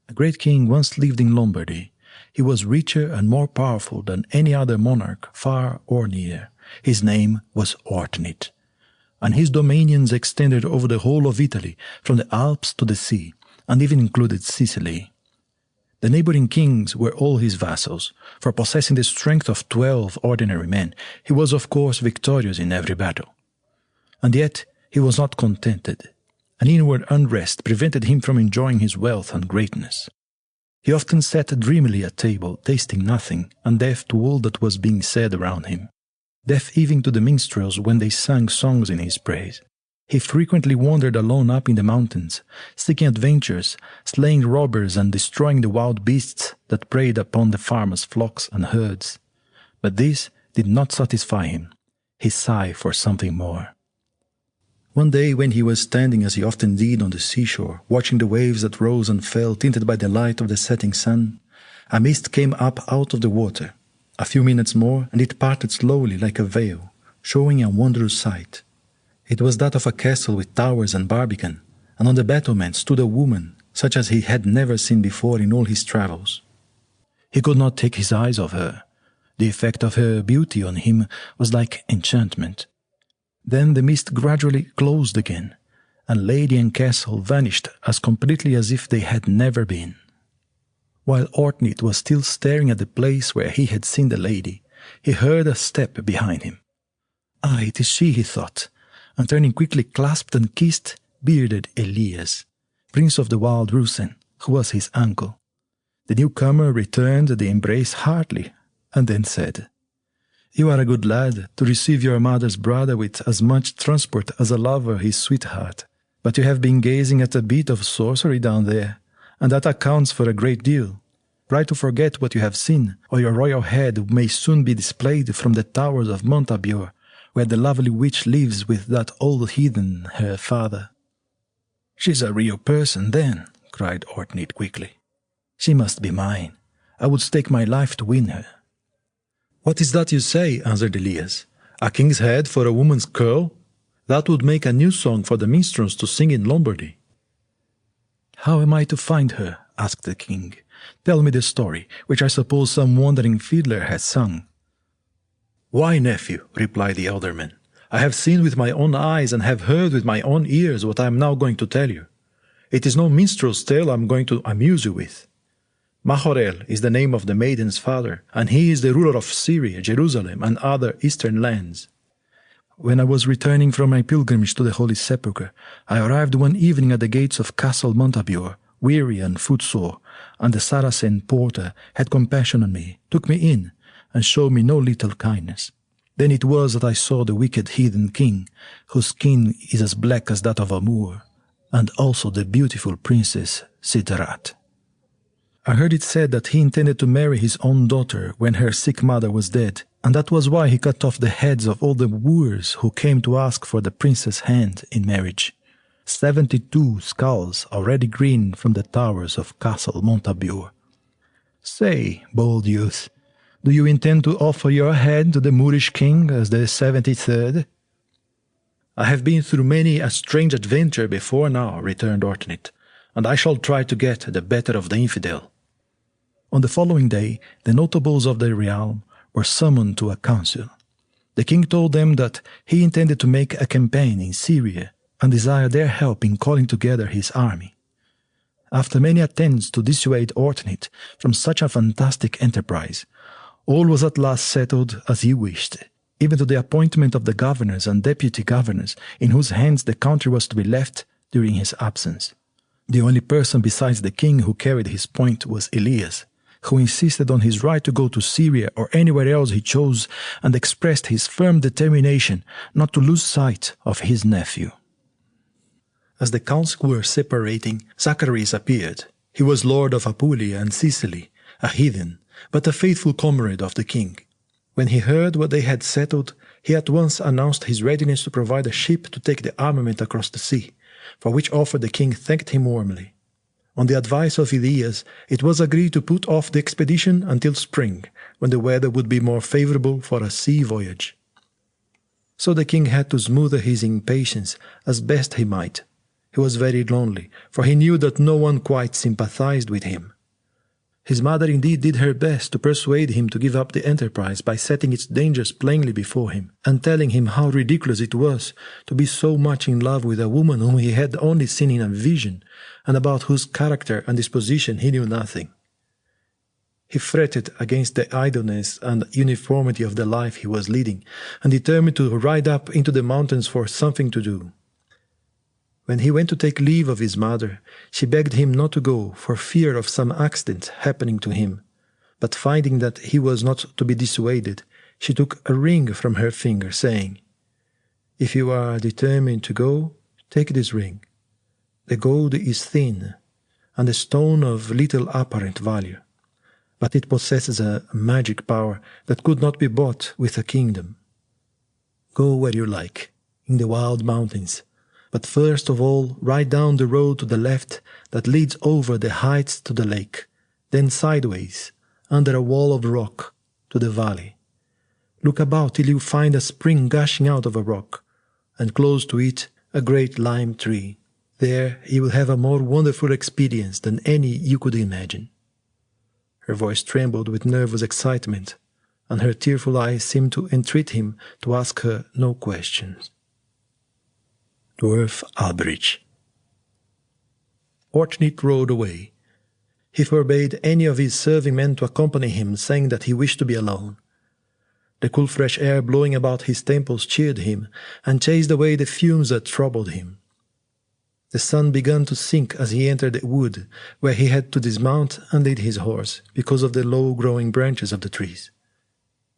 A great king once lived in Lombardy. He was richer and more powerful than any other monarch, far or near. His name was Ortnit, and his dominions extended over the whole of Italy, from the Alps to the sea, and even included Sicily. The neighboring kings were all his vassals, for possessing the strength of 12 ordinary men, he was of course victorious in every battle. And yet he was not contented. An inward unrest prevented him from enjoying his wealth and greatness. He often sat dreamily at table, tasting nothing, and deaf to all that was being said around him, deaf even to the minstrels when they sang songs in his praise. He frequently wandered alone up in the mountains, seeking adventures, slaying robbers and destroying the wild beasts that preyed upon the farmers' flocks and herds. But this did not satisfy him. He sighed for something more. One day, when he was standing as he often did on the seashore, watching the waves that rose and fell tinted by the light of the setting sun, a mist came up out of the water. A few minutes more, and it parted slowly like a veil, showing a wondrous sight. It was that of a castle with towers and barbican, and on the battlements stood a woman, such as he had never seen before in all his travels. He could not take his eyes off her. The effect of her beauty on him was like enchantment. Then the mist gradually closed again, and lady and castle vanished as completely as if they had never been. While Ortnit was still staring at the place where he had seen the lady, he heard a step behind him. "Ah, it is she," he thought, and turning quickly clasped and kissed bearded Elias, prince of the wild Rusen, who was his uncle. The newcomer returned the embrace heartily, and then said, "You are a good lad to receive your mother's brother with as much transport as a lover his sweetheart. But you have been gazing at a bit of sorcery down there, and that accounts for a great deal. Try to forget what you have seen, or your royal head may soon be displayed from the towers of Montabior, where the lovely witch lives with that old heathen, her father." "She's a real person, then," cried Ortnit quickly. "She must be mine. I would stake my life to win her." "What is that you say?" answered Elias. "A king's head for a woman's curl? That would make a new song for the minstrels to sing in Lombardy." "How am I to find her?" asked the king. "Tell me the story, which I suppose some wandering fiddler has sung." "Why, nephew," replied the elder man, "I have seen with my own eyes and have heard with my own ears what I am now going to tell you. It is no minstrel's tale I am going to amuse you with. Mahorel is the name of the maiden's father, and he is the ruler of Syria, Jerusalem, and other eastern lands. When I was returning from my pilgrimage to the Holy Sepulchre, I arrived one evening at the gates of Castle Montabior, weary and footsore, and the Saracen porter had compassion on me, took me in, and showed me no little kindness. Then it was that I saw the wicked heathen king, whose skin is as black as that of a Moor, and also the beautiful princess Sidrat. I heard it said that he intended to marry his own daughter when her sick mother was dead, and that was why he cut off the heads of all the wooers who came to ask for the princess' hand in marriage. 72 skulls already green from the towers of Castle Montabiur. Say, bold youth, do you intend to offer your head to the Moorish king as the 73rd? "I have been through many a strange adventure before now," returned Ortnit, "and I shall try to get the better of the infidel." On the following day, the notables of the realm were summoned to a council. The king told them that he intended to make a campaign in Syria and desired their help in calling together his army. After many attempts to dissuade Ortnit from such a fantastic enterprise, all was at last settled as he wished, even to the appointment of the governors and deputy governors in whose hands the country was to be left during his absence. The only person besides the king who carried his point was Elias, who insisted on his right to go to Syria or anywhere else he chose, and expressed his firm determination not to lose sight of his nephew. As the council were separating, Zacharias appeared. He was lord of Apulia and Sicily, a heathen, but a faithful comrade of the king. When he heard what they had settled, he at once announced his readiness to provide a ship to take the armament across the sea, for which offer the king thanked him warmly. On the advice of Elias, it was agreed to put off the expedition until spring, when the weather would be more favorable for a sea voyage. So the king had to smother his impatience as best he might. He He was very lonely, for he knew that no one quite sympathized with him. His mother indeed did her best to persuade him to give up the enterprise by setting its dangers plainly before him, and telling him how ridiculous it was to be so much in love with a woman whom he had only seen in a vision, and about whose character and disposition he knew nothing. He fretted against the idleness and uniformity of the life he was leading, and determined to ride up into the mountains for something to do. When he went to take leave of his mother, she begged him not to go for fear of some accident happening to him, but finding that he was not to be dissuaded, she took a ring from her finger, saying, "If you are determined to go, take this ring. The gold is thin, and the stone of little apparent value, but it possesses a magic power that could not be bought with a kingdom. Go where you like, in the wild mountains, but first of all ride down the road to the left that leads over the heights to the lake, then sideways, under a wall of rock, to the valley. Look about till you find a spring gushing out of a rock, and close to it a great lime tree. There you will have a more wonderful experience than any you could imagine." Her voice trembled with nervous excitement, and her tearful eyes seemed to entreat him to ask her no questions. Dwarf Alberich. Ortnit rode away. He forbade any of his serving men to accompany him, saying that he wished to be alone. The cool fresh air blowing about his temples cheered him, and chased away the fumes that troubled him. The sun began to sink as he entered the wood, where he had to dismount and lead his horse, because of the low-growing branches of the trees.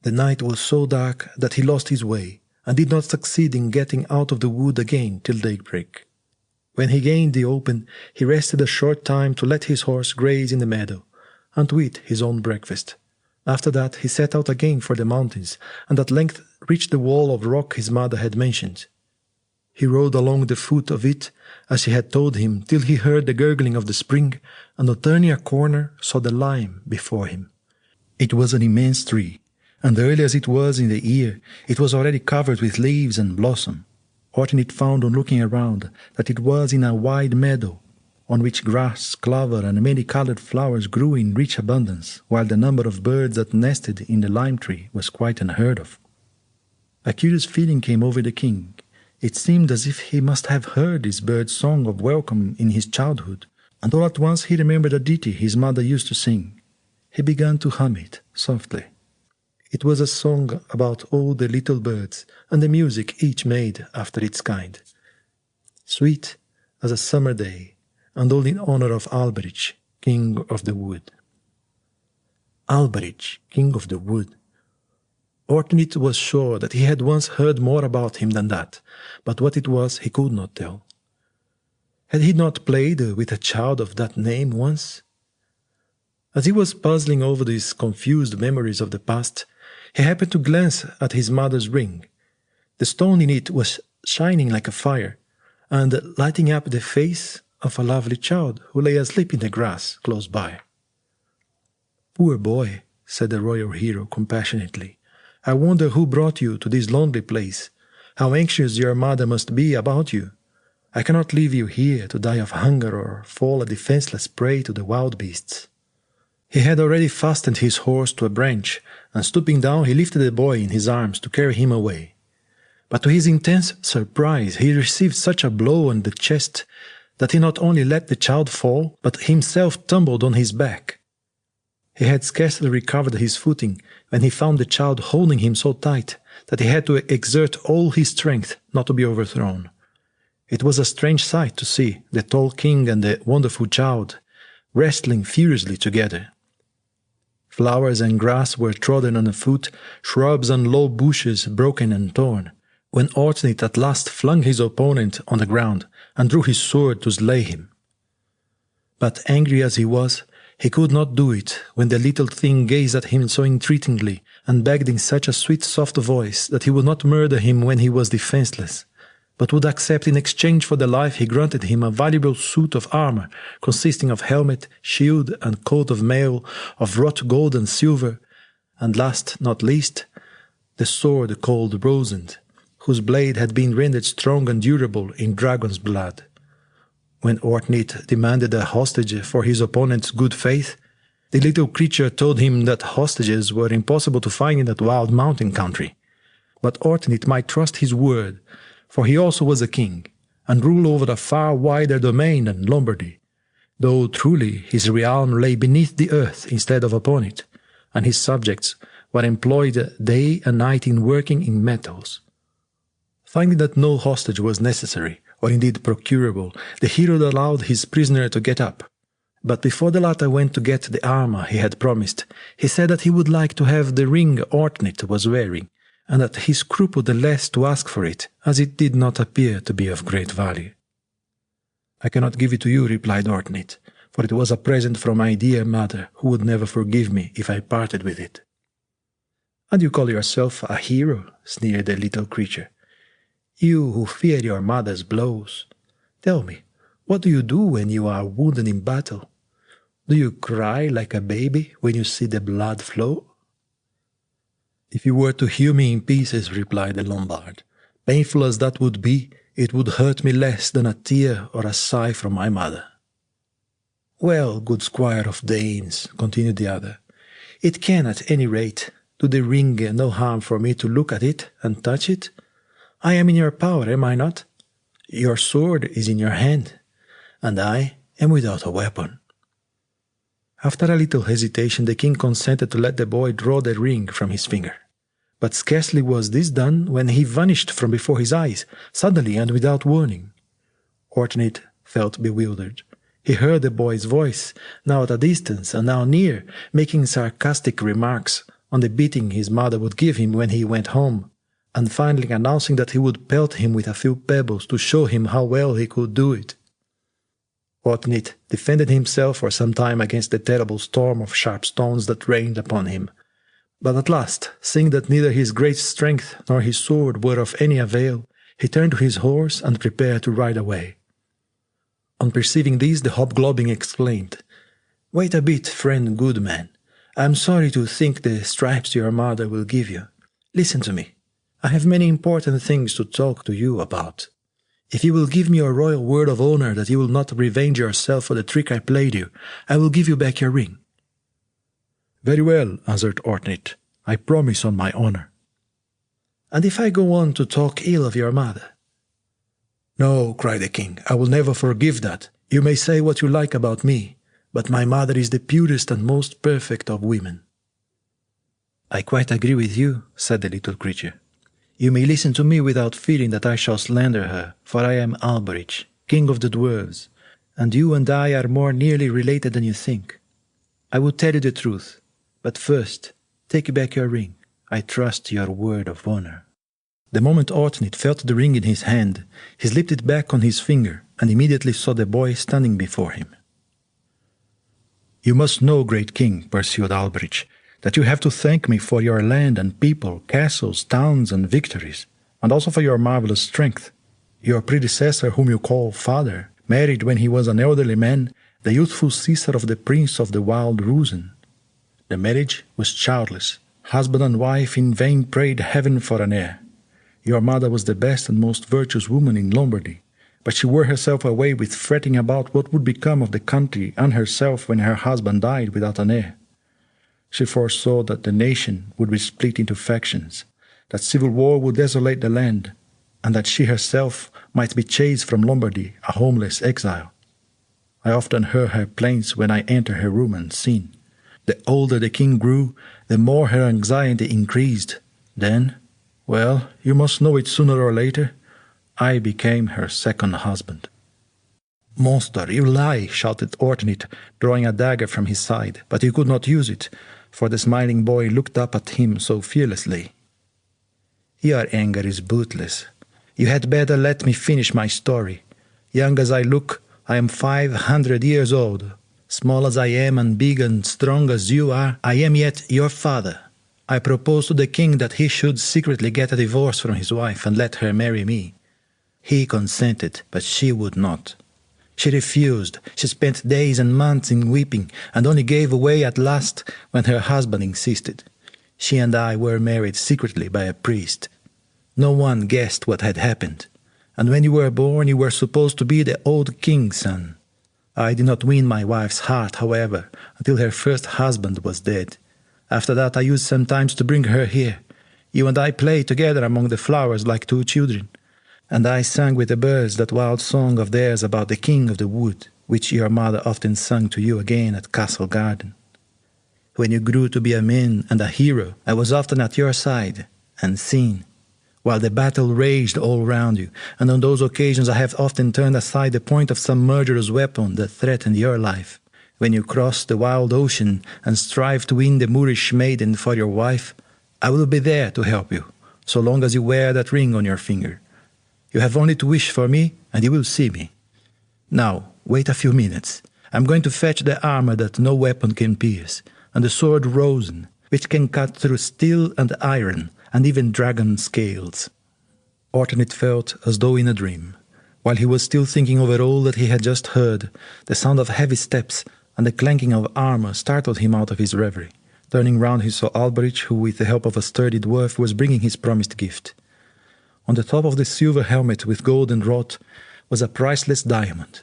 The night was so dark that he lost his way, and did not succeed in getting out of the wood again till daybreak. When he gained the open, he rested a short time to let his horse graze in the meadow, and to eat his own breakfast. After that he set out again for the mountains, and at length reached the wall of rock his mother had mentioned. He rode along the foot of it, as she had told him, till he heard the gurgling of the spring, and on turning a corner saw the lime before him. It was an immense tree, and early as it was in the year, it was already covered with leaves and blossom. Ortnit found on looking around that it was in a wide meadow, on which grass, clover, and many-colored flowers grew in rich abundance, while the number of birds that nested in the lime tree was quite unheard of. A curious feeling came over the king. It seemed as if he must have heard this bird's song of welcome in his childhood, and all at once he remembered a ditty his mother used to sing. He began to hum it softly. It was a song about all the little birds, and the music each made after its kind. Sweet as a summer day, and all in honor of Alberich, king of the wood. Alberich, king of the wood. Ortnit was sure that he had once heard more about him than that, but what it was he could not tell. Had he not played with a child of that name once? As he was puzzling over these confused memories of the past, he happened to glance at his mother's ring. The stone in it was shining like a fire, and lighting up the face of a lovely child who lay asleep in the grass close by. "Poor boy," said the royal hero compassionately, "I wonder who brought you to this lonely place. How anxious your mother must be about you. I cannot leave you here to die of hunger or fall a defenseless prey to the wild beasts." He had already fastened his horse to a branch, and stooping down he lifted the boy in his arms to carry him away. But to his intense surprise he received such a blow on the chest that he not only let the child fall, but himself tumbled on his back. He had scarcely recovered his footing when he found the child holding him so tight that he had to exert all his strength not to be overthrown. It was a strange sight to see the tall king and the wonderful child wrestling furiously together. Flowers and grass were trodden underfoot, shrubs and low bushes broken and torn, when Ortnit at last flung his opponent on the ground and drew his sword to slay him. But angry as he was, he could not do it when the little thing gazed at him so entreatingly and begged in such a sweet soft voice that he would not murder him when he was defenseless, but would accept in exchange for the life he granted him a valuable suit of armor consisting of helmet, shield, and coat of mail of wrought gold and silver, and last not least, the sword called Rosend, whose blade had been rendered strong and durable in dragon's blood. When Ortnit demanded a hostage for his opponent's good faith, the little creature told him that hostages were impossible to find in that wild mountain country. But Ortnit might trust his word, for he also was a king, and ruled over a far wider domain than Lombardy, though truly his realm lay beneath the earth instead of upon it, and his subjects were employed day and night in working in metals. Finding that no hostage was necessary, or indeed procurable, the hero allowed his prisoner to get up. But before the latter went to get the armor he had promised, he said that he would like to have the ring Ortnit was wearing, and that he scrupled the less to ask for it, as it did not appear to be of great value. "I cannot give it to you," replied Ortnit, "for it was a present from my dear mother, who would never forgive me if I parted with it." "And you call yourself a hero?" sneered the little creature. "You who fear your mother's blows. Tell me, what do you do when you are wounded in battle? Do you cry like a baby when you see the blood flow?" "If you were to hew me in pieces," replied the Lombard, "painful as that would be, it would hurt me less than a tear or a sigh from my mother." "Well, good squire of Danes," continued the other, "it can at any rate do the ring no harm for me to look at it and touch it. I am in your power, am I not? Your sword is in your hand, and I am without a weapon." After a little hesitation, the king consented to let the boy draw the ring from his finger. But scarcely was this done when he vanished from before his eyes, suddenly and without warning. Ortnit felt bewildered. He heard the boy's voice, now at a distance and now near, making sarcastic remarks on the beating his mother would give him when he went home, and finally announcing that he would pelt him with a few pebbles to show him how well he could do it. Ortnit defended himself for some time against the terrible storm of sharp stones that rained upon him, but at last, seeing that neither his great strength nor his sword were of any avail, he turned to his horse and prepared to ride away. On perceiving this, the hobgoblin exclaimed, "Wait a bit, friend Goodman. I am sorry to think the stripes your mother will give you. Listen to me. I have many important things to talk to you about. If you will give me your royal word of honor that you will not revenge yourself for the trick I played you, I will give you back your ring." "Very well," answered Ortnit. "I promise on my honor." "And if I go on to talk ill of your mother?" "No," cried the king, "I will never forgive that. You may say what you like about me, but my mother is the purest and most perfect of women." "I quite agree with you," said the little creature. "You may listen to me without fearing that I shall slander her, for I am Alberich, king of the dwarves, and you and I are more nearly related than you think. I will tell you the truth, but first, take back your ring. I trust your word of honor." The moment Ortnit felt the ring in his hand, he slipped it back on his finger, and immediately saw the boy standing before him. "You must know, great king," pursued Alberich, "that you have to thank me for your land and people, castles, towns, and victories, and also for your marvelous strength. Your predecessor, whom you call father, married when he was an elderly man the youthful sister of the prince of the wild Rusen. The marriage was childless. Husband and wife in vain prayed heaven for an heir. Your mother was the best and most virtuous woman in Lombardy, but she wore herself away with fretting about what would become of the country and herself when her husband died without an heir. She foresaw that the nation would be split into factions, that civil war would desolate the land, and that she herself might be chased from Lombardy, a homeless exile. I often heard her plaints when I entered her room unseen. The older the king grew, the more her anxiety increased. Then, well, you must know it sooner or later, I became her second husband." "Monster, you lie!" shouted Ortnit, drawing a dagger from his side, but he could not use it, for the smiling boy looked up at him so fearlessly. "Your anger is bootless. You had better let me finish my story. Young as I look, I am 500 years old. Small as I am and big and strong as you are, I am yet your father. I proposed to the king that he should secretly get a divorce from his wife and let her marry me. He consented, but she would not. She refused. She spent days and months in weeping, and only gave way at last when her husband insisted. She and I were married secretly by a priest. No one guessed what had happened, and when you were born you were supposed to be the old king's son. I did not win my wife's heart, however, until her first husband was dead. After that I used sometimes to bring her here. You and I played together among the flowers like two children, and I sang with the birds that wild song of theirs about the king of the wood, which your mother often sung to you again at Castle Garden. When you grew to be a man and a hero, I was often at your side, unseen, while the battle raged all round you, and on those occasions I have often turned aside the point of some murderous weapon that threatened your life. When you crossed the wild ocean and strive to win the Moorish maiden for your wife, I will be there to help you, so long as you wear that ring on your finger. You have only to wish for me, and you will see me. Now, wait a few minutes. I am going to fetch the armor that no weapon can pierce, and the sword Rosen, which can cut through steel and iron, and even dragon scales. Ortnit felt as though in a dream. While he was still thinking over all that he had just heard, the sound of heavy steps and the clanking of armor startled him out of his reverie. Turning round he saw Alberich, who with the help of a sturdy dwarf was bringing his promised gift. On the top of the silver helmet with golden wrought was a priceless diamond.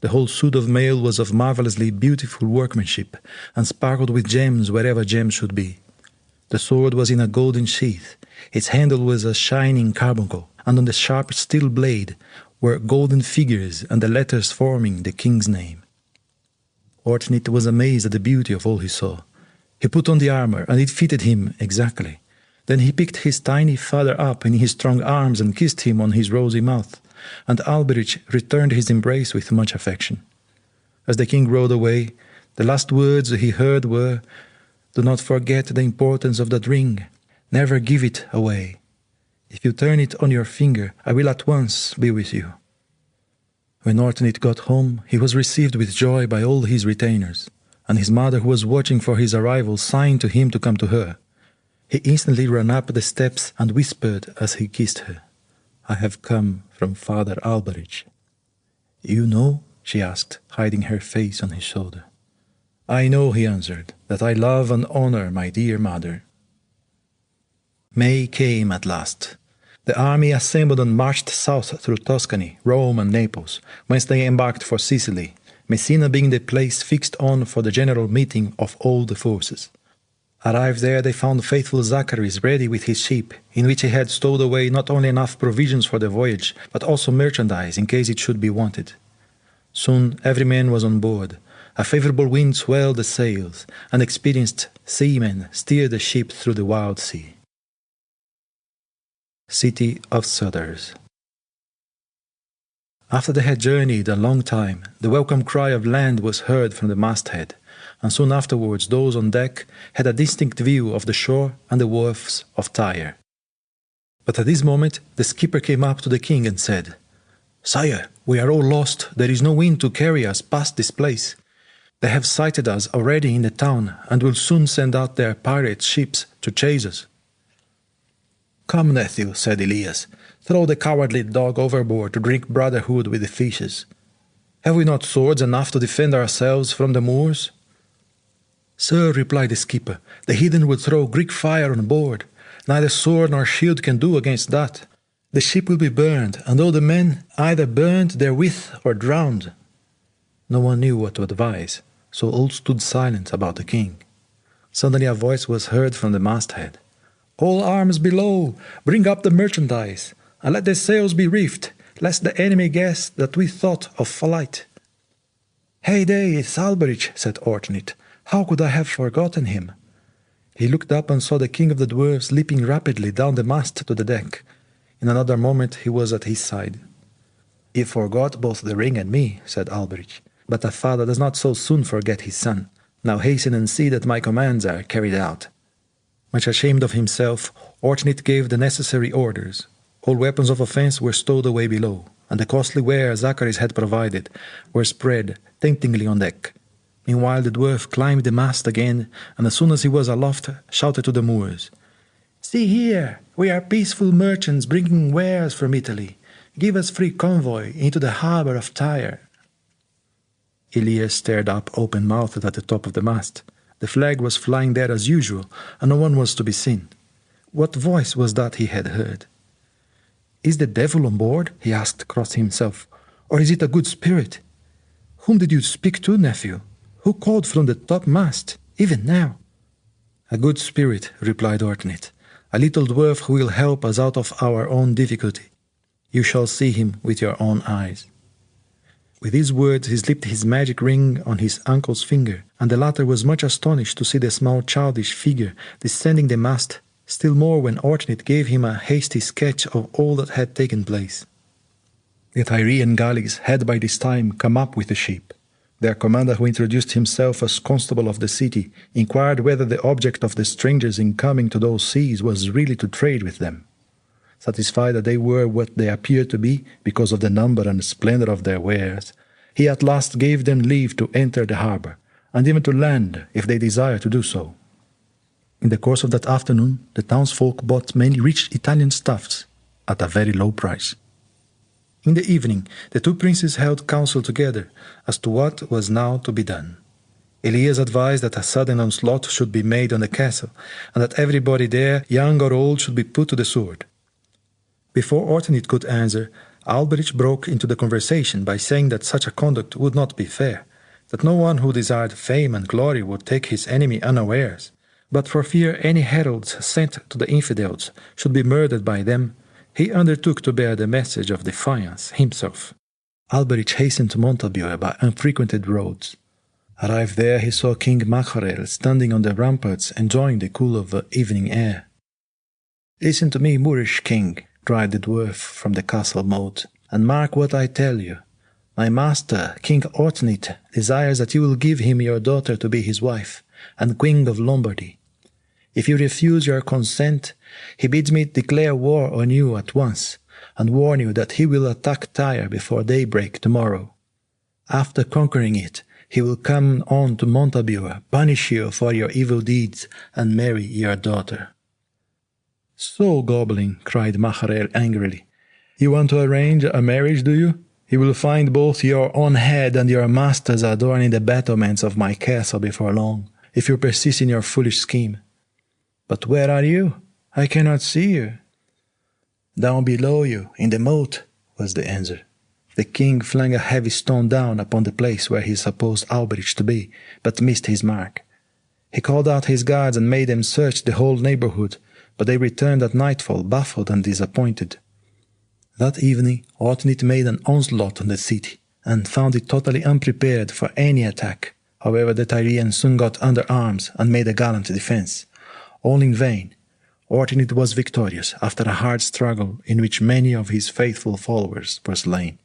The whole suit of mail was of marvellously beautiful workmanship, and sparkled with gems wherever gems should be. The sword was in a golden sheath, its handle was a shining carbuncle, and on the sharp steel blade were golden figures and the letters forming the king's name. Ortnit was amazed at the beauty of all he saw. He put on the armor, and it fitted him exactly. Then he picked his tiny father up in his strong arms and kissed him on his rosy mouth, and Alberich returned his embrace with much affection. As the king rode away, the last words he heard were, "Do not forget the importance of that ring. Never give it away. If you turn it on your finger, I will at once be with you." When Ortnit got home, he was received with joy by all his retainers, and his mother, who was watching for his arrival, signed to him to come to her. He instantly ran up the steps and whispered as he kissed her, "I have come from Father Alberich." "You know?" she asked, hiding her face on his shoulder. "I know," he answered, "that I love and honor my dear mother." May came at last. The army assembled and marched south through Tuscany, Rome and Naples, whence they embarked for Sicily, Messina being the place fixed on for the general meeting of all the forces. Arrived there, they found faithful Zaccharies ready with his ship, in which he had stowed away not only enough provisions for the voyage, but also merchandise in case it should be wanted. Soon every man was on board. A favorable wind swelled the sails, and experienced seamen steered the ship through the wild sea. City of Suders. After they had journeyed a long time, the welcome cry of land was heard from the masthead, and soon afterwards those on deck had a distinct view of the shore and the wharfs of Tyre. But at this moment the skipper came up to the king and said, "Sire, we are all lost. There is no wind to carry us past this place. They have sighted us already in the town, and will soon send out their pirate ships to chase us." "Come, nephew," said Elias, "throw the cowardly dog overboard to drink brotherhood with the fishes. Have we not swords enough to defend ourselves from the Moors?" "Sir," replied the skipper, "the heathen would throw Greek fire on board. Neither sword nor shield can do against that. The ship will be burned, and all the men either burned therewith or drowned." No one knew what to advise, so all stood silent about the king. Suddenly a voice was heard from the masthead. "All arms below! Bring up the merchandise, and let the sails be reefed, lest the enemy guess that we thought of flight." "Heyday, it's Alberich," said Ortnit. "How could I have forgotten him?" He looked up and saw the king of the dwarfs leaping rapidly down the mast to the deck. In another moment he was at his side. "You forgot both the ring and me," said Alberich, "but a father does not so soon forget his son. Now hasten and see that my commands are carried out." Much ashamed of himself, Ortnit gave the necessary orders. All weapons of offence were stowed away below, and the costly ware Zaccharies had provided were spread temptingly on deck. Meanwhile the dwarf climbed the mast again, and as soon as he was aloft, shouted to the Moors, "See here, we are peaceful merchants bringing wares from Italy. Give us free convoy into the harbour of Tyre." Elias stared up open-mouthed at the top of the mast. The flag was flying there as usual, and no one was to be seen. What voice was that he had heard? "Is the devil on board?" he asked, cross himself. "Or is it a good spirit? Whom did you speak to, nephew? Who called from the topmast, even now?" "A good spirit," replied Ortnit, "a little dwarf who will help us out of our own difficulty. You shall see him with your own eyes." With these words he slipped his magic ring on his uncle's finger, and the latter was much astonished to see the small childish figure descending the mast, still more when Ortnit gave him a hasty sketch of all that had taken place. The Tyrian galleys had by this time come up with the ship. Their commander, who introduced himself as constable of the city, inquired whether the object of the strangers in coming to those seas was really to trade with them. Satisfied that they were what they appeared to be, because of the number and splendor of their wares, he at last gave them leave to enter the harbour, and even to land if they desired to do so. In the course of that afternoon, the townsfolk bought many rich Italian stuffs at a very low price. In the evening, the two princes held counsel together as to what was now to be done. Elias advised that a sudden onslaught should be made on the castle, and that everybody there, young or old, should be put to the sword. Before Ortnit could answer, Alberich broke into the conversation by saying that such a conduct would not be fair, that no one who desired fame and glory would take his enemy unawares, but for fear any heralds sent to the infidels should be murdered by them, he undertook to bear the message of defiance himself. Alberich hastened to Montabiur by unfrequented roads. Arrived there, he saw King Macharel standing on the ramparts enjoying the cool of the evening air. "Listen to me, Moorish king," cried the dwarf from the castle moat, "and mark what I tell you. My master, King Ortnit, desires that you will give him your daughter to be his wife, and Queen of Lombardy. If you refuse your consent, he bids me declare war on you at once, and warn you that he will attack Tyre before daybreak tomorrow. After conquering it, he will come on to Montabiur, punish you for your evil deeds, and marry your daughter." "So, goblin," cried Macharel angrily, "you want to arrange a marriage, do you? You will find both your own head and your master's adorning the battlements of my castle before long, if you persist in your foolish scheme. But where are you? I cannot see you." "Down below you, in the moat," was the answer. The king flung a heavy stone down upon the place where he supposed Alberich to be, but missed his mark. He called out his guards and made them search the whole neighbourhood, but they returned at nightfall, baffled and disappointed. That evening Ortnit made an onslaught on the city, and found it totally unprepared for any attack. However, the Tyrians soon got under arms and made a gallant defence. All in vain. Ortnit was victorious after a hard struggle in which many of his faithful followers were slain.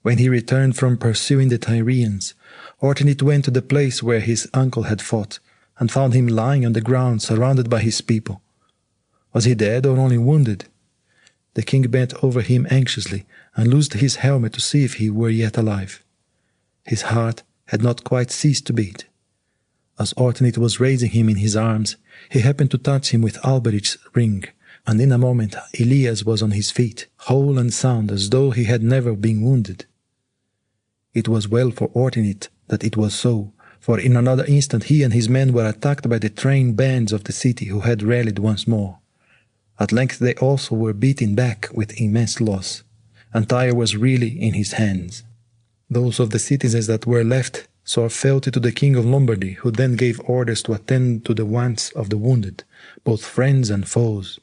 When he returned from pursuing the Tyrians, Ortnit went to the place where his uncle had fought, and found him lying on the ground surrounded by his people. Was he dead or only wounded? The king bent over him anxiously and loosed his helmet to see if he were yet alive. His heart had not quite ceased to beat. As Ortnit was raising him in his arms, he happened to touch him with Alberich's ring, and in a moment Elias was on his feet, whole and sound as though he had never been wounded. It was well for Ortnit that it was so, for in another instant he and his men were attacked by the trained bands of the city who had rallied once more. At length they also were beaten back with immense loss, and Tyre was really in his hands. Those of the citizens that were left saw fealty to the King of Lombardy, who then gave orders to attend to the wants of the wounded, both friends and foes.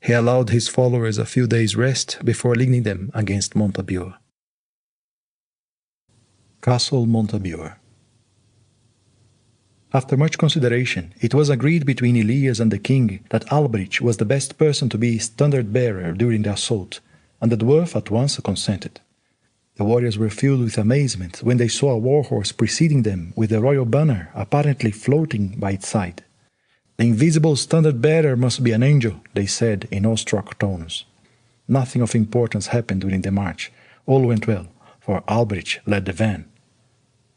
He allowed his followers a few days' rest before leading them against Montabiur. Castle Montabiur. After much consideration, it was agreed between Elias and the king that Alberich was the best person to be standard-bearer during the assault, and the dwarf at once consented. The warriors were filled with amazement when they saw a war-horse preceding them with the royal banner apparently floating by its side. "The invisible standard-bearer must be an angel," they said in awestruck tones. Nothing of importance happened during the march. All went well, for Alberich led the van.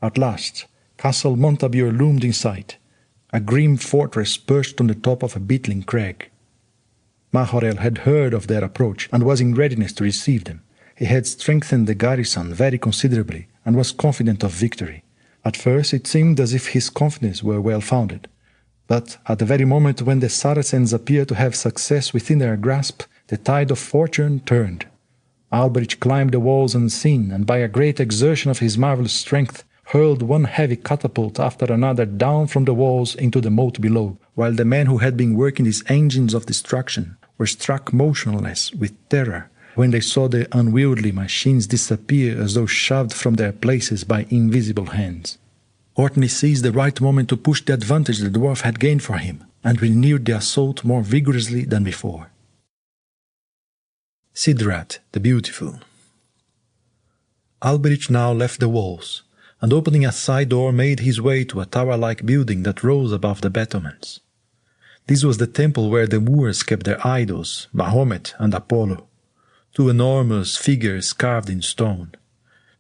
At last, Castle Montabiur loomed in sight, a grim fortress perched on the top of a beetling crag. Macharel had heard of their approach and was in readiness to receive them. He had strengthened the garrison very considerably and was confident of victory. At first it seemed as if his confidence were well-founded, but at the very moment when the Saracens appeared to have success within their grasp, The tide of fortune turned. Alberich climbed the walls unseen, and by a great exertion of his marvelous strength, hurled one heavy catapult after another down from the walls into the moat below, while the men who had been working these engines of destruction were struck motionless with terror when they saw the unwieldy machines disappear as though shoved from their places by invisible hands. Ortnit seized the right moment to push the advantage the dwarf had gained for him, and renewed the assault more vigorously than before. Sidrat the Beautiful. Alberich now left the walls, and opening a side door made his way to a tower-like building that rose above the battlements. This was the temple where the Moors kept their idols, Mahomet and Apollo, two enormous figures carved in stone.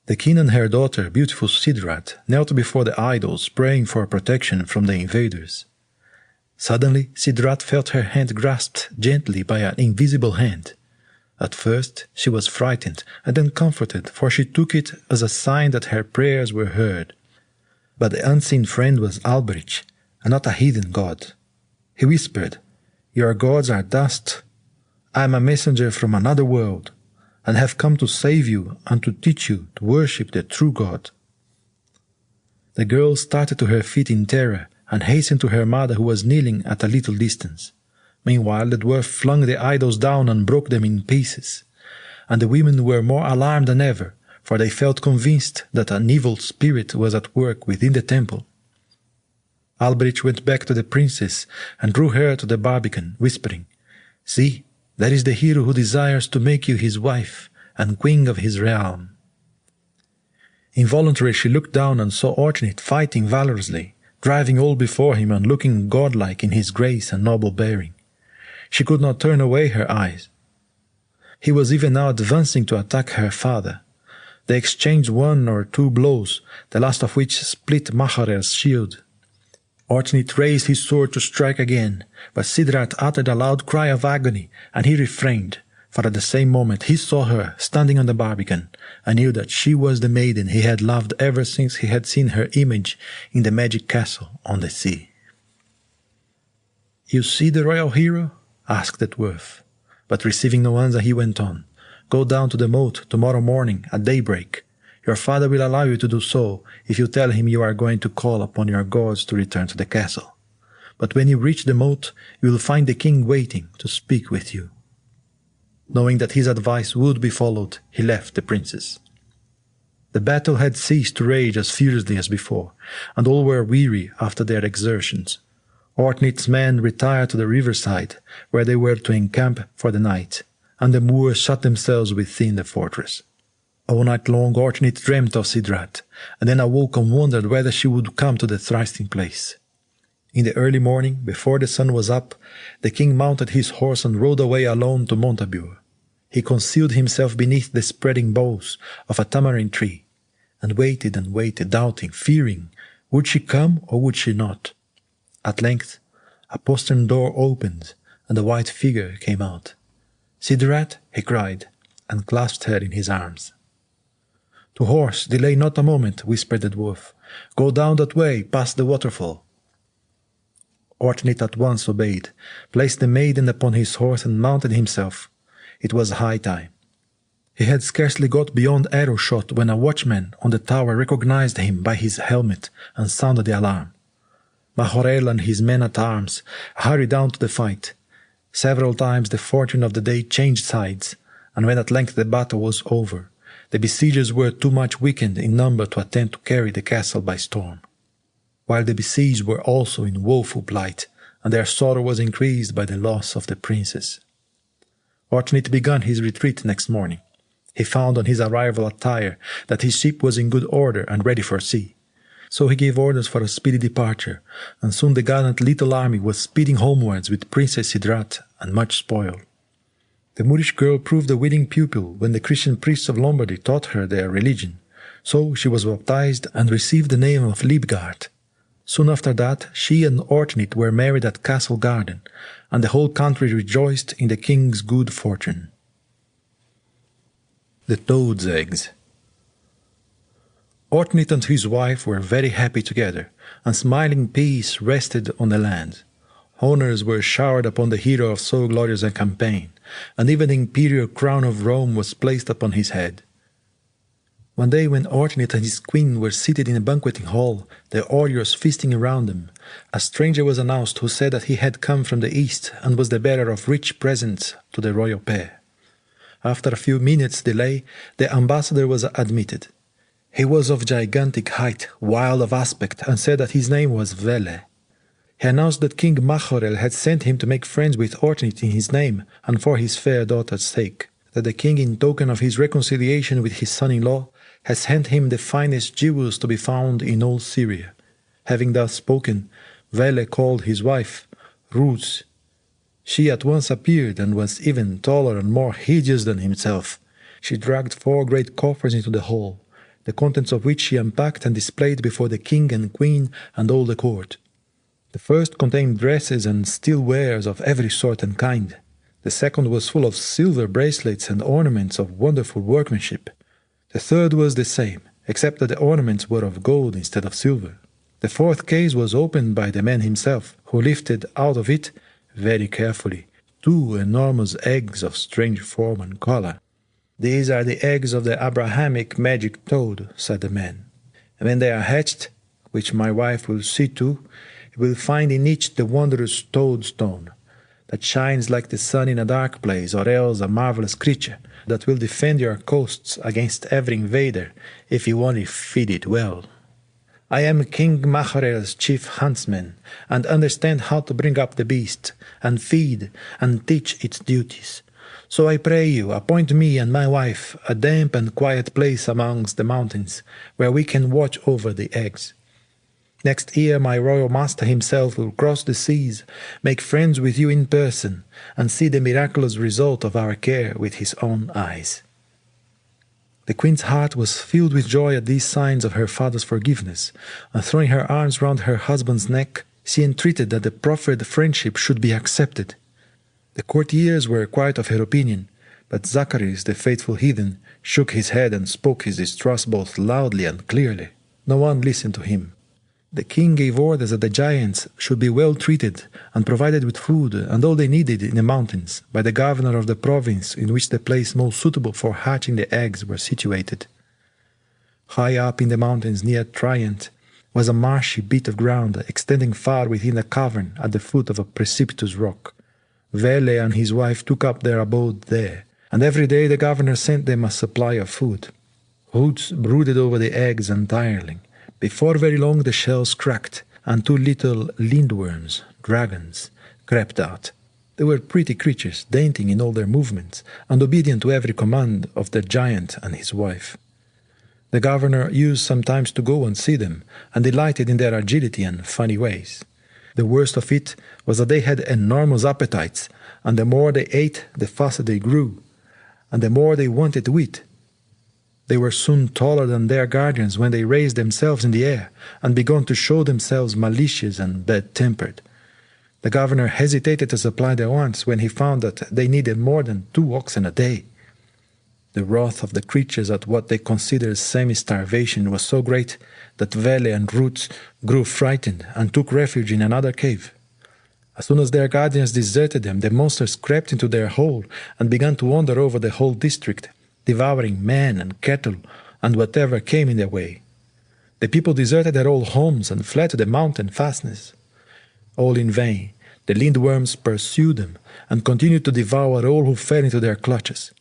The king and her daughter, beautiful Sidrat, knelt before the idols, praying for protection from the invaders. Suddenly, Sidrat felt her hand grasped gently by an invisible hand. At first, she was frightened and then comforted, for she took it as a sign that her prayers were heard. But the unseen friend was Alberich, and not a heathen god. He whispered, "Your gods are dust. I am a messenger from another world, and have come to save you and to teach you to worship the true God." The girl started to her feet in terror and hastened to her mother, who was kneeling at a little distance. Meanwhile, the dwarf flung the idols down and broke them in pieces, and the women were more alarmed than ever, for they felt convinced that an evil spirit was at work within the temple. Alberich went back to the princess and drew her to the barbican, whispering, "See, that is the hero who desires to make you his wife and queen of his realm." Involuntarily she looked down and saw Ortnit fighting valorously, driving all before him and looking godlike in his grace and noble bearing. She could not turn away her eyes. He was even now advancing to attack her father. They exchanged one or two blows, the last of which split Mahorel's shield. Ortnit raised his sword to strike again, but Sidrat uttered a loud cry of agony, and he refrained, for at the same moment he saw her standing on the barbican, and knew that she was the maiden he had loved ever since he had seen her image in the magic castle on the sea. "You see the royal hero?" asked the dwarf, but receiving no answer he went on, "Go down to the moat tomorrow morning at daybreak. Your father will allow you to do so if you tell him you are going to call upon your gods to return to the castle. But when you reach the moat, you will find the king waiting to speak with you." Knowing that his advice would be followed, he left the princess. The battle had ceased to rage as furiously as before, and all were weary after their exertions. Ortnit's men retired to the riverside, where they were to encamp for the night, and the Moors shut themselves within the fortress. All night long Ortnit dreamt of Sidrat, and then awoke and wondered whether she would come to the trysting place. In the early morning, before the sun was up, the king mounted his horse and rode away alone to Montaubur. He concealed himself beneath the spreading boughs of a tamarind tree, and waited, doubting, fearing, would she come or would she not? At length, a postern door opened, and a white figure came out. "Sidrat," he cried, and clasped her in his arms. "To horse, delay not a moment," whispered the dwarf. "Go down that way, past the waterfall." Ortnit at once obeyed, placed the maiden upon his horse and mounted himself. It was high time. He had scarcely got beyond arrow shot when a watchman on the tower recognized him by his helmet and sounded the alarm. Mahorel and his men-at-arms hurried down to the fight. Several times the fortune of the day changed sides, and when at length the battle was over, the besiegers were too much weakened in number to attempt to carry the castle by storm. While the besieged were also in woeful plight, and their sorrow was increased by the loss of the princess. Ortnit began his retreat next morning. He found on his arrival at Tyre that his ship was in good order and ready for sea. So he gave orders for a speedy departure, and soon the gallant little army was speeding homewards with Princess Sidrat and much spoil. The Moorish girl proved a willing pupil when the Christian priests of Lombardy taught her their religion, so she was baptized and received the name of Liebgard. Soon after that, she and Ortnit were married at Castle Garden, and the whole country rejoiced in the king's good fortune. The Toad's Eggs. Ortnit and his wife were very happy together, and smiling peace rested on the land. Honors were showered upon the hero of so glorious a campaign, and even the imperial crown of Rome was placed upon his head. One day when Ortnit and his queen were seated in a banqueting hall, the warriors feasting around them, a stranger was announced who said that he had come from the east and was the bearer of rich presents to the royal pair. After a few minutes' delay, the ambassador was admitted. He was of gigantic height, wild of aspect, and said that his name was Vele. He announced that King Mahorel had sent him to make friends with Ortnit in his name and for his fair daughter's sake, that the king, in token of his reconciliation with his son-in-law, has sent him the finest jewels to be found in all Syria. Having thus spoken, Vele called his wife, Ruth. She at once appeared and was even taller and more hideous than himself. She dragged 4 great coffers into the hall, the contents of which she unpacked and displayed before the king and queen and all the court. The first contained dresses and steel wares of every sort and kind. The second was full of silver bracelets and ornaments of wonderful workmanship. The third was the same, except that the ornaments were of gold instead of silver. The fourth case was opened by the man himself, who lifted out of it, very carefully, 2 enormous eggs of strange form and color. "These are the eggs of the Abrahamic magic toad," said the man. "And when they are hatched, which my wife will see to, you will find in each the wondrous toadstone, that shines like the sun in a dark place, or else a marvelous creature, that will defend your coasts against every invader, if you only feed it well. I am King Mahorel's chief huntsman, and understand how to bring up the beast, and feed, and teach its duties. So I pray you, appoint me and my wife a damp and quiet place amongst the mountains, where we can watch over the eggs. Next year my royal master himself will cross the seas, make friends with you in person, and see the miraculous result of our care with his own eyes." The queen's heart was filled with joy at these signs of her father's forgiveness, and throwing her arms round her husband's neck, she entreated that the proffered friendship should be accepted. The courtiers were quite of her opinion, but Zacharias, the faithful heathen, shook his head and spoke his distrust both loudly and clearly. No one listened to him. The king gave orders that the giants should be well treated and provided with food and all they needed in the mountains by the governor of the province in which the place most suitable for hatching the eggs were situated. High up in the mountains near Trient was a marshy bit of ground extending far within a cavern at the foot of a precipitous rock. Vele and his wife took up their abode there, and every day the governor sent them a supply of food. Roots brooded over the eggs untiringly. Before very long the shells cracked, and 2 little lindwurms, dragons, crept out. They were pretty creatures, dainty in all their movements, and obedient to every command of the giant and his wife. The governor used sometimes to go and see them, and delighted in their agility and funny ways. The worst of it was that they had enormous appetites, and the more they ate, the faster they grew, and the more they wanted to eat. They were soon taller than their guardians when they raised themselves in the air, and began to show themselves malicious and bad-tempered. The governor hesitated to supply their wants when he found that they needed more than 2 oxen a day. The wrath of the creatures at what they considered semi-starvation was so great that Vele and Ruth grew frightened and took refuge in another cave. As soon as their guardians deserted them, the monsters crept into their hole and began to wander over the whole district, devouring men and cattle and whatever came in their way. The people deserted their old homes and fled to the mountain fastnesses. All in vain, the lindworms pursued them and continued to devour all who fell into their clutches.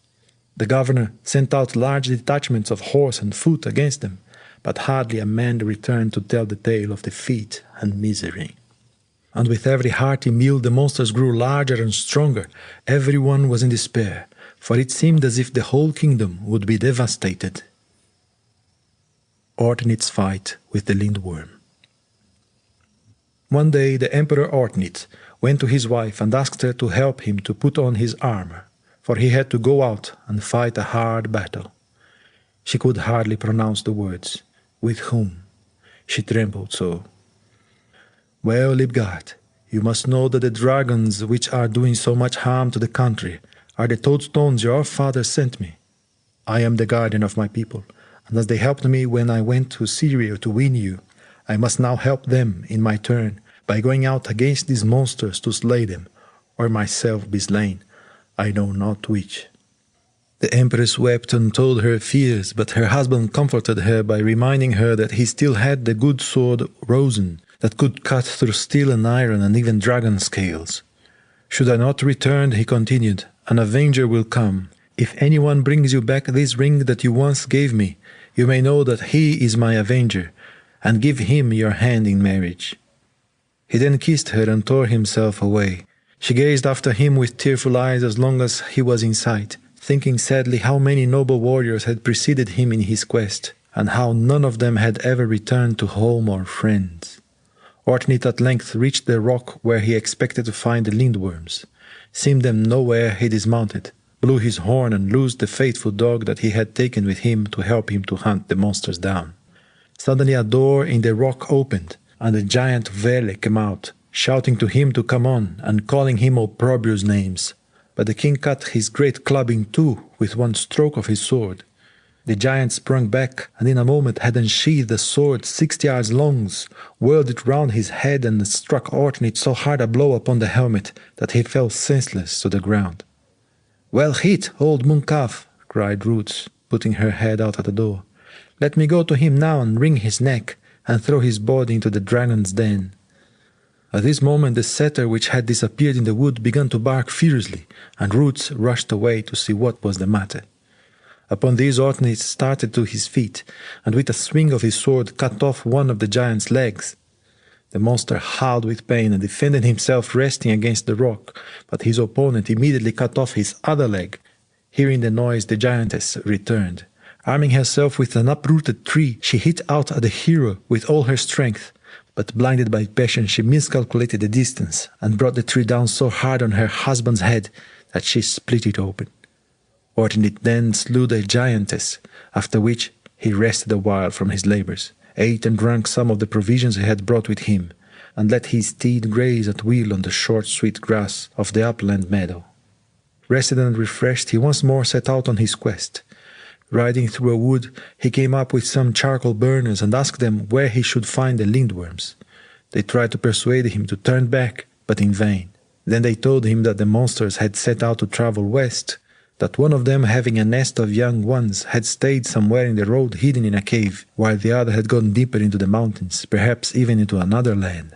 The governor sent out large detachments of horse and foot against them, but hardly a man returned to tell the tale of defeat and misery. And with every hearty meal the monsters grew larger and stronger. Everyone was in despair, for it seemed as if the whole kingdom would be devastated. Ortnit's fight with the lindwurm. One day the Emperor Ortnit went to his wife and asked her to help him to put on his armor, for he had to go out and fight a hard battle. She could hardly pronounce the words. With whom? She trembled so. "Well, Libgard, you must know that the dragons which are doing so much harm to the country are the toadstones your father sent me. I am the guardian of my people, and as they helped me when I went to Syria to win you, I must now help them in my turn by going out against these monsters to slay them, or myself be slain, I know not which." The empress wept and told her fears, but her husband comforted her by reminding her that he still had the good sword Rosen, that could cut through steel and iron and even dragon scales. "Should I not return," he continued, "an avenger will come. If anyone brings you back this ring that you once gave me, you may know that he is my avenger, and give him your hand in marriage." He then kissed her and tore himself away. She gazed after him with tearful eyes as long as he was in sight, thinking sadly how many noble warriors had preceded him in his quest, and how none of them had ever returned to home or friends. Ortnit at length reached the rock where he expected to find the lindwurms. Seeing them nowhere, he dismounted, blew his horn and loosed the faithful dog that he had taken with him to help him to hunt the monsters down. Suddenly a door in the rock opened, and the giant Vele came out, shouting to him to come on, and calling him opprobrious names. But the king cut his great club in two with one stroke of his sword. The giant sprung back, and in a moment had unsheathed a sword 60 yards long, whirled it round his head, and struck Ortnit so hard a blow upon the helmet that he fell senseless to the ground. "Well hit, old mooncalf," cried Roots, putting her head out at the door. "Let me go to him now and wring his neck, and throw his body into the dragon's den." At this moment the setter which had disappeared in the wood began to bark furiously, and Roots rushed away to see what was the matter. Upon this Ortnit started to his feet, and with a swing of his sword cut off one of the giant's legs. The monster howled with pain and defended himself, resting against the rock, but his opponent immediately cut off his other leg. Hearing the noise, the giantess returned. Arming herself with an uprooted tree, she hit out at the hero with all her strength, but blinded by passion she miscalculated the distance and brought the tree down so hard on her husband's head that she split it open. Ortnit then slew the giantess, after which he rested a while from his labours, ate and drank some of the provisions he had brought with him, and let his steed graze at will on the short sweet grass of the upland meadow. Rested and refreshed, he once more set out on his quest. Riding through a wood, he came up with some charcoal burners and asked them where he should find the lindwurms. They tried to persuade him to turn back, but in vain. Then they told him that the monsters had set out to travel west, that one of them, having a nest of young ones, had stayed somewhere in the road hidden in a cave, while the other had gone deeper into the mountains, perhaps even into another land.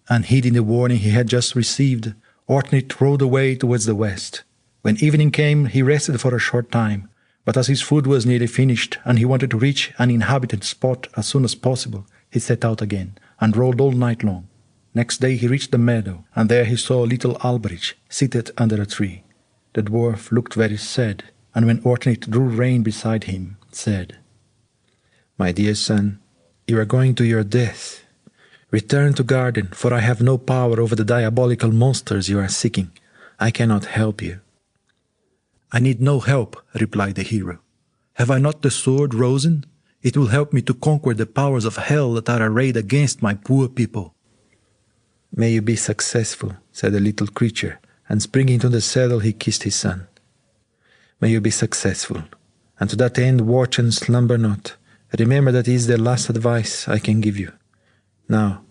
Unheeding the warning he had just received, Ortnit rode away towards the west. When evening came, he rested for a short time, but as his food was nearly finished, and he wanted to reach an inhabited spot as soon as possible, he set out again, and rode all night long. Next day he reached the meadow, and there he saw little Alberich seated under a tree. The dwarf looked very sad, and when Ortnit drew rein beside him, said, "My dear son, you are going to your death. Return to garden, for I have no power over the diabolical monsters you are seeking. I cannot help you." "I need no help," replied the hero. "Have I not the sword Rosen? It will help me to conquer the powers of hell that are arrayed against my poor people." "May you be successful," said the little creature, and springing into the saddle he kissed his son. "May you be successful, and to that end watch and slumber not. Remember that is the last advice I can give you. Now,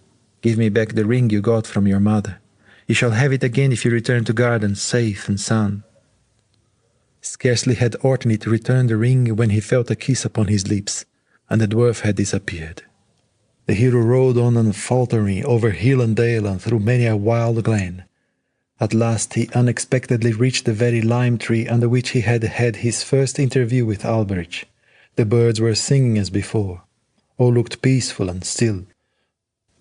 give me back the ring you got from your mother. You shall have it again if you return to garden safe and sound." Scarcely had Ortnit returned the ring when he felt a kiss upon his lips, and the dwarf had disappeared. The hero rode on unfaltering over hill and dale and through many a wild glen. At last he unexpectedly reached the very lime tree under which he had had his first interview with Alberich. The birds were singing as before. All looked peaceful and still.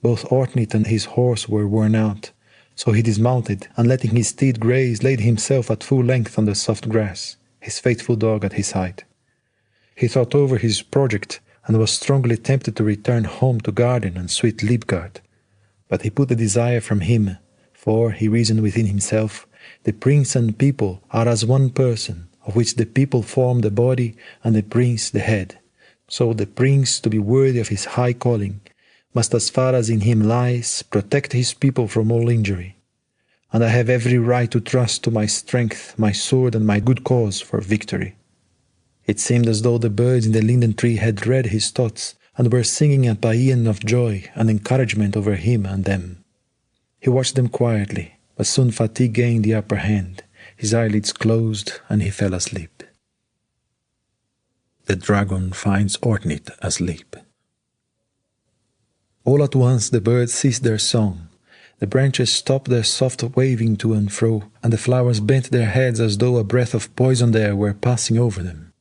Both Ortnit and his horse were worn out, so he dismounted, and letting his steed graze, laid himself at full length on the soft grass, his faithful dog at his side. He thought over his project, and was strongly tempted to return home to Garden and sweet Libgard. But he put the desire from him, for, he reasoned within himself, the prince and people are as one person, of which the people form the body and the prince the head. So the prince, to be worthy of his high calling, must, as far as in him lies, protect his people from all injury. And I have every right to trust to my strength, my sword, and my good cause for victory. It seemed as though the birds in the linden tree had read his thoughts, and were singing a paean of joy and encouragement over him and them. He watched them quietly, but soon fatigue gained the upper hand. his eyelids closed, and he fell asleep. The dragon finds Ortnit asleep. All at once the birds ceased their song. The branches stopped their soft waving to and fro, and the flowers bent their heads as though a breath of poisoned air were passing over them.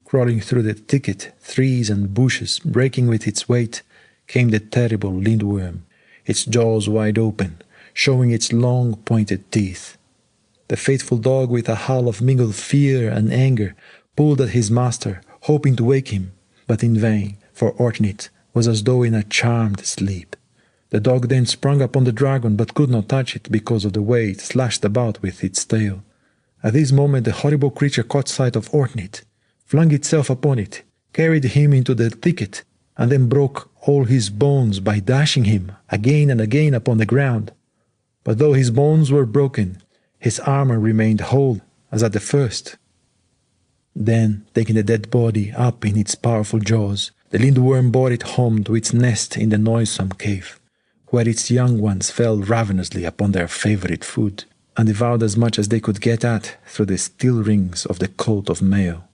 Crawling through the thicket, trees and bushes, breaking with its weight, came the terrible lindwurm, its jaws wide open, showing its long pointed teeth. The faithful dog, with a howl of mingled fear and anger, pulled at his master, hoping to wake him, but in vain, for Ortnit was as though in a charmed sleep. The dog then sprung upon the dragon, but could not touch it because of the way it slashed about with its tail. At this moment the horrible creature caught sight of Ortnit, flung itself upon it, carried him into the thicket, and then broke all his bones by dashing him again and again upon the ground. But though his bones were broken, his armor remained whole as at the first. Then, taking the dead body up in its powerful jaws, the lindwurm bore it home to its nest in the noisome cave, where its young ones fell ravenously upon their favorite food, and devoured as much as they could get at through the steel rings of the coat of mail.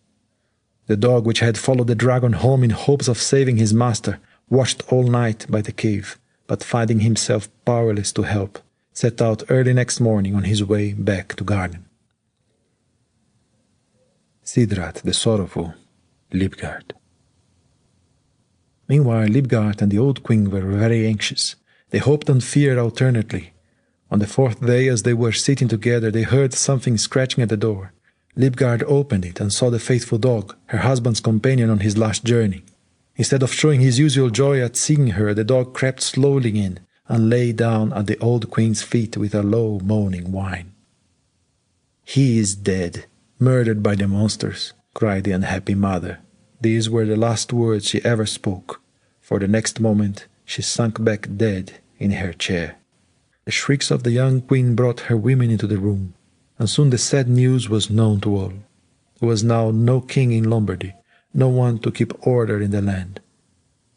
The dog, which had followed the dragon home in hopes of saving his master, watched all night by the cave, but finding himself powerless to help, set out early next morning on his way back to garden. Sidrat the Sorrowful, Libgard. Meanwhile, Libgard and the old queen were very anxious. They hoped and feared alternately. On the fourth day, as they were sitting together, they heard something scratching at the door. Libgard opened it and saw the faithful dog, her husband's companion on his last journey. Instead of showing his usual joy at seeing her, the dog crept slowly in and lay down at the old queen's feet with a low, moaning whine. "He is dead, murdered by the monsters," cried the unhappy mother. These were the last words she ever spoke, for the next moment she sunk back dead in her chair. The shrieks of the young queen brought her women into the room, and soon the sad news was known to all. There was now no king in Lombardy, no one to keep order in the land.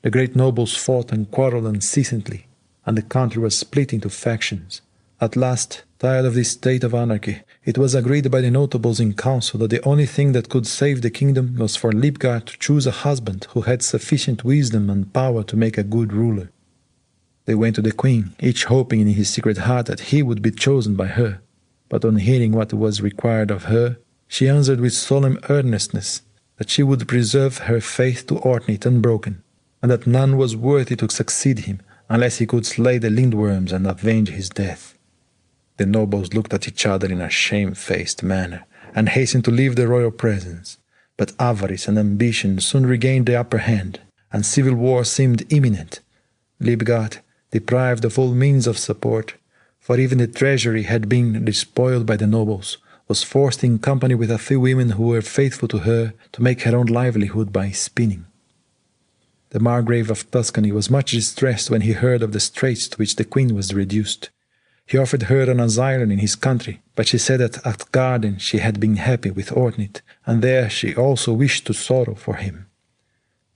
The great nobles fought and quarreled unceasingly, and the country was split into factions. At last, tired of this state of anarchy, it was agreed by the notables in council that the only thing that could save the kingdom was for Libgard to choose a husband who had sufficient wisdom and power to make a good ruler. They went to the queen, each hoping in his secret heart that he would be chosen by her. But on hearing what was required of her, she answered with solemn earnestness that she would preserve her faith to Ortnit unbroken, and that none was worthy to succeed him unless he could slay the lindworms and avenge his death. The nobles looked at each other in a shamefaced manner, and hastened to leave the royal presence. But avarice and ambition soon regained the upper hand, and civil war seemed imminent. Libgard, deprived of all means of support, for even the treasury had been despoiled by the nobles, was forced in company with a few women who were faithful to her to make her own livelihood by spinning. The Margrave of Tuscany was much distressed when he heard of the straits to which the queen was reduced. He offered her an asylum in his country, but she said that at Garden she had been happy with Ortnit, and there she also wished to sorrow for him.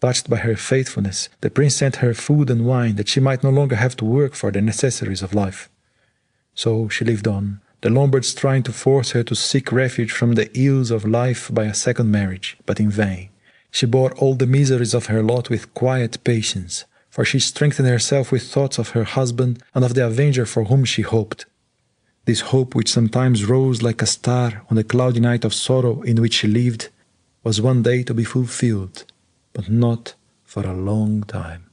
Touched by her faithfulness, the prince sent her food and wine that she might no longer have to work for the necessaries of life. So she lived on, the Lombards trying to force her to seek refuge from the ills of life by a second marriage, but in vain. She bore all the miseries of her lot with quiet patience, for she strengthened herself with thoughts of her husband and of the avenger for whom she hoped. This hope, which sometimes rose like a star on the cloudy night of sorrow in which she lived, was one day to be fulfilled, but not for a long time.